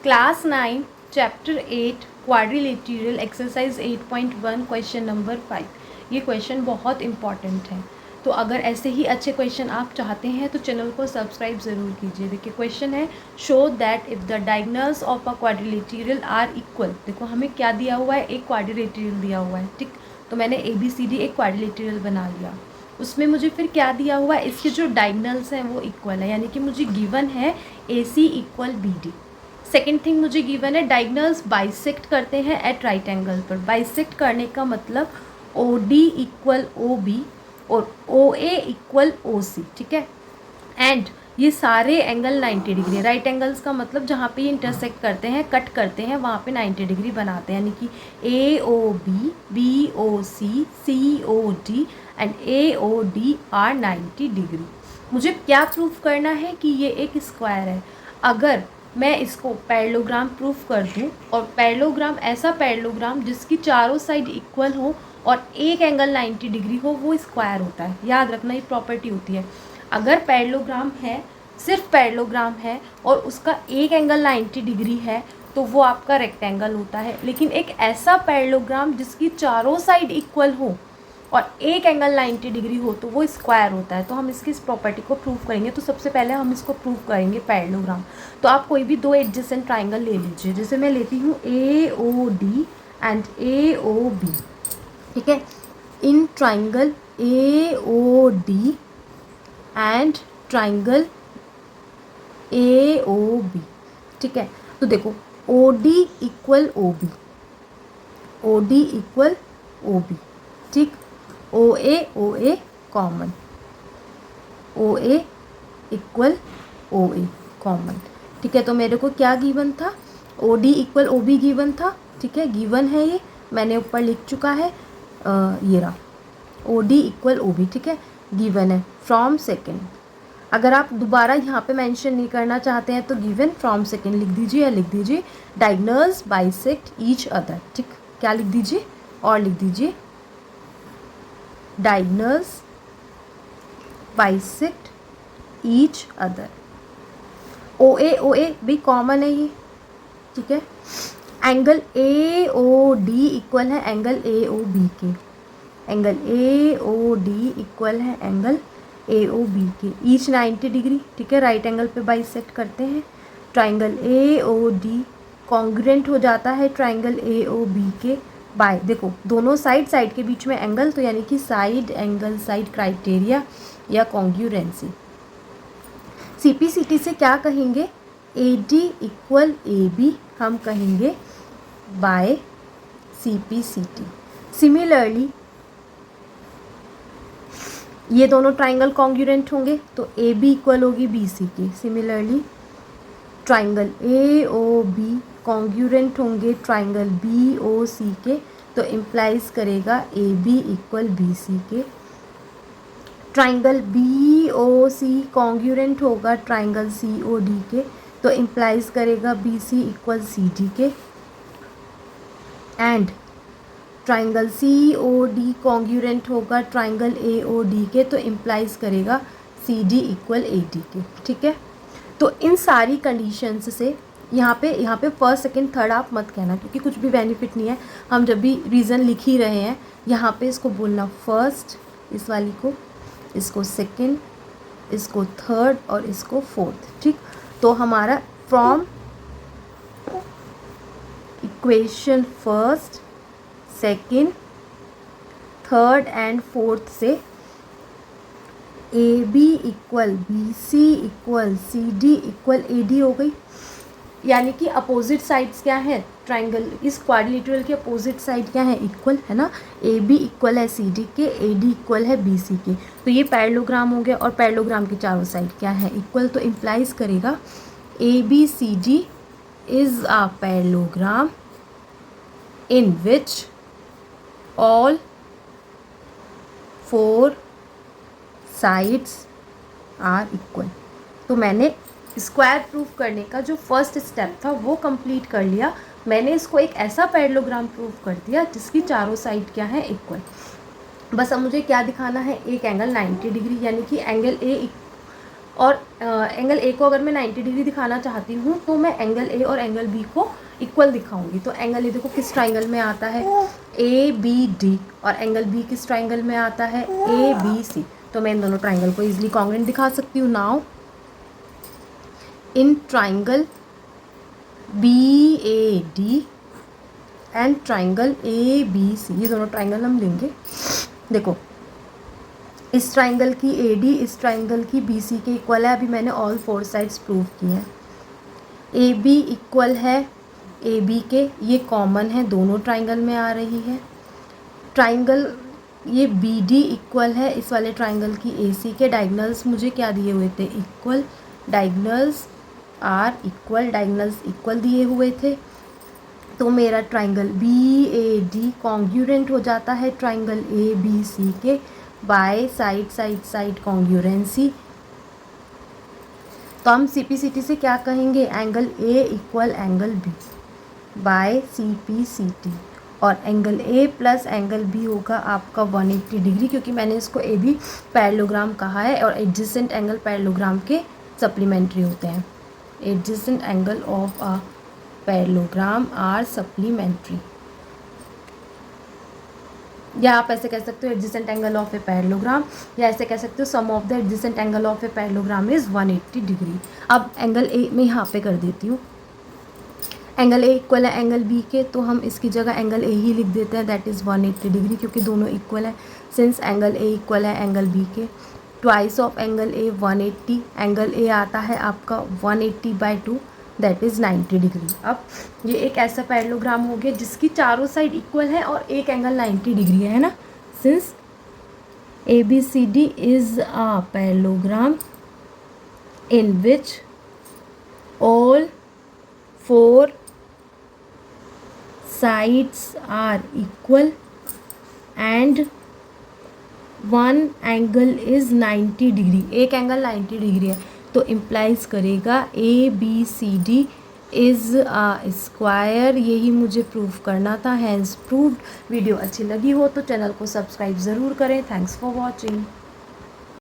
Class 9 chapter 8 quadrilateral exercise 8.1 question number 5। ये question बहुत important है, तो अगर ऐसे ही अच्छे क्वेश्चन आप चाहते हैं तो चैनल को सब्सक्राइब ज़रूर कीजिए। देखिए क्वेश्चन है, show that if the diagonals of a quadrilateral are equal. देखो हमें क्या दिया हुआ है, एक क्वाड्रिलेटरल दिया हुआ है, ठीक। तो मैंने ABCD एक क्वाड्रिलेटरल बना लिया। उसमें मुझे फिर क्या दिया हुआ है, इसके जो डायगोनल्स हैं वो इक्वल है, यानी कि मुझे गिवन है AC equal BD। Second thing मुझे गिवन है डायगोनल्स बाइसेक्ट करते हैं एट राइट एंगल पर। बाइसेक्ट करने का मतलब OD इक्वल OB और OA इक्वल OC, ठीक है। एंड ये सारे एंगल 90 डिग्री, राइट एंगल्स का मतलब जहाँ पे ये इंटरसेक्ट करते हैं, कट करते हैं, वहाँ पे 90 डिग्री बनाते हैं, यानी कि AOB, BOC, COD and AOD are 90 degree. मुझे क्या प्रूफ करना है कि ये एक स्क्वायर है। अगर मैं इसको पैरेललोग्राम प्रूफ कर दूं, और पैरेललोग्राम ऐसा पैरेललोग्राम जिसकी चारों साइड इक्वल हो और एक एंगल 90 डिग्री हो, वो स्क्वायर होता है। याद रखना, ये प्रॉपर्टी होती है। अगर पैरेललोग्राम है, सिर्फ पैरेललोग्राम है और उसका एक एंगल 90 डिग्री है, तो वो आपका रेक्टेंगल होता है। लेकिन एक ऐसा पैरेललोग्राम जिसकी चारों साइड इक्वल हो और एक एंगल 90 डिग्री हो, तो वो स्क्वायर होता है। तो हम इसकी इस प्रॉपर्टी को प्रूव करेंगे। तो सबसे पहले हम इसको प्रूव करेंगे पैरेललोग्राम। तो आप कोई भी दो एडजेसेंट ट्राइंगल ले लीजिए। जैसे मैं लेती हूँ AOD एंड AOB, ठीक है। In triangle AOD and triangle AOB, ठीक है। तो देखो OD equal OB, OD equal OB, ठीक। OA common, OA equal OA common, ठीक है। तो मेरे को क्या गिवन था, OD इक्वल OB गिवन था, ठीक है। गिवन है, ये मैंने ऊपर लिख चुका है, ये रहा OD इक्वल OB, ठीक है। गिवन है फ्रॉम सेकेंड। अगर आप दोबारा यहाँ पे मेंशन नहीं करना चाहते हैं तो गिवन फ्रॉम सेकेंड लिख दीजिए, या लिख दीजिए डायगोनल्स बाइसेक्ट ईच अदर, ठीक। क्या लिख दीजिए, और लिख दीजिए diagonals bisect each other. OA भी कॉमन है ये, ठीक है। एंगल AOD इक्वल है एंगल AOB के, एंगल AOD इक्वल है एंगल AOB के, ईच 90 डिग्री, ठीक है। राइट एंगल पे बाइसेक्ट करते हैं। ट्राइंगल AOD कॉन्ग्रुएंट हो जाता है ट्राइंगल AOB के बाय, देखो दोनों साइड के बीच में एंगल, तो यानी कि साइड एंगल साइड क्राइटेरिया या कॉन्ग्रुएंसी। CPCT से क्या कहेंगे, AD इक्वल AB हम कहेंगे बाय CPCT। सिमिलरली ये दोनों ट्राइंगल कॉन्ग्रुएंट होंगे तो AB इक्वल होगी BC के। सिमिलरली ट्राइंगल AOB कॉन्ग्रुएंट होंगे ट्राइंगल BOC के, तो इम्प्लाइज करेगा AB इक्वल BC के। ट्राइंगल BOC कॉन्ग्रुएंट होगा ट्राइंगल COD के, तो इम्प्लाइज करेगा BC इक्वल CD के। एंड ट्राइंगल COD कॉन्ग्रुएंट होगा ट्राइंगल AOD के, तो इम्प्लाइज करेगा CD इक्वल AD के, ठीक है। तो इन सारी कंडीशंस से यहाँ पे फर्स्ट सेकंड थर्ड आप मत कहना, क्योंकि कुछ भी बेनिफिट नहीं है। हम जब भी रीज़न लिख ही रहे हैं, यहाँ पे इसको बोलना फर्स्ट, इस वाली को, इसको सेकंड, इसको थर्ड और इसको फोर्थ, ठीक। तो हमारा from equation first second third and fourth से AB equal BC equal CD equal AD हो गई। यानी कि अपोजिट साइड्स क्या है, ट्राइंगल, इस क्वाड्रिलेटरल के अपोजिट साइड क्या है, इक्वल है ना। AB इक्वल है CD के, AD इक्वल है BC के। तो ये पैरेललोग्राम हो गया, और पैरेललोग्राम के चारों साइड क्या है, इक्वल। तो इम्प्लाइज करेगा ABCD is a parallelogram in which all 4 sides are equal। तो मैंने स्क्वायर प्रूफ करने का जो फर्स्ट स्टेप था वो कंप्लीट कर लिया। मैंने इसको एक ऐसा पैरेललोग्राम प्रूफ कर दिया जिसकी चारों साइड क्या है, इक्वल। बस अब मुझे क्या दिखाना है, एक एंगल 90 डिग्री, यानी कि एंगल और एंगल ए को अगर मैं 90 डिग्री दिखाना चाहती हूँ तो मैं एंगल ए और एंगल बी को इक्वल दिखाऊंगी। तो एंगल ए देखो किस ट्राइंगल में आता है, ए बी डी, और एंगल बी किस ट्राइंगल में आता है, ए बी सी। तो मैं इन दोनों ट्राइंगल को इजीली कॉन्ग्रुएंट दिखा सकती हूँ। Now in triangle B A D and triangle A B C, ये दोनों ट्राइंगल हम लेंगे। देखो इस ट्राइंगल की ए डी इस ट्राइंगल की बी सी के इक्वल है। अभी मैंने ऑल 4 साइड्स प्रूव की हैं। ए बी इक्वल है ए बी के, ये कॉमन है, दोनों ट्राइंगल में आ रही है। ट्राइंगल ये बी डी इक्वल है इस वाले ट्राइंगल की ए सी के। डायगनल्स मुझे क्या दिए हुए थे, equal. Diagonals are equal, diagonals equal दिए हुए थे। तो मेरा triangle B A D congruent हो जाता है ट्राइंगल ए बी सी के by side side side congruency. तो हम सी पी सी टी से क्या कहेंगे, angle A equal angle B by C P C T, और angle A plus angle B होगा आपका 180 डिग्री, क्योंकि मैंने इसको ए बी पैरेललोग्राम कहा है और एडजेसेंट एंगल पैरेललोग्राम के सप्लीमेंट्री होते हैं। Adjacent angle of a parallelogram are supplementary, या आप ऐसे कह सकते हो adjacent angle of a parallelogram, या ऐसे कह सकते हो sum of the adjacent angle of a parallelogram is 180 degree. अब एंगल ए मैं यहाँ पे कर देती हूँ। एंगल ए इक्वल है एंगल बी के, तो हम इसकी जगह एंगल ए ही लिख देते हैं, दैट इज़ 180 डिग्री, क्योंकि दोनों इक्वल है। सिंस एंगल ए इक्वल है एंगल बी के, twice of angle A 180, angle A आता है आपका 180/2, दैट इज़ 90 डिग्री। अब ये एक ऐसा पैरेललोग्राम हो गया जिसकी चारों साइड इक्वल है और एक एंगल 90 डिग्री है ना। Since A B C D is a parallelogram in which all 4 sides are equal and one angle is 90 degree, एक एंगल 90 डिग्री है, तो इम्प्लाइज करेगा A B C D is a square. यही मुझे prove करना था, हैंस प्रूव्ड। वीडियो अच्छी लगी हो तो चैनल को सब्सक्राइब ज़रूर करें। Thanks for watching.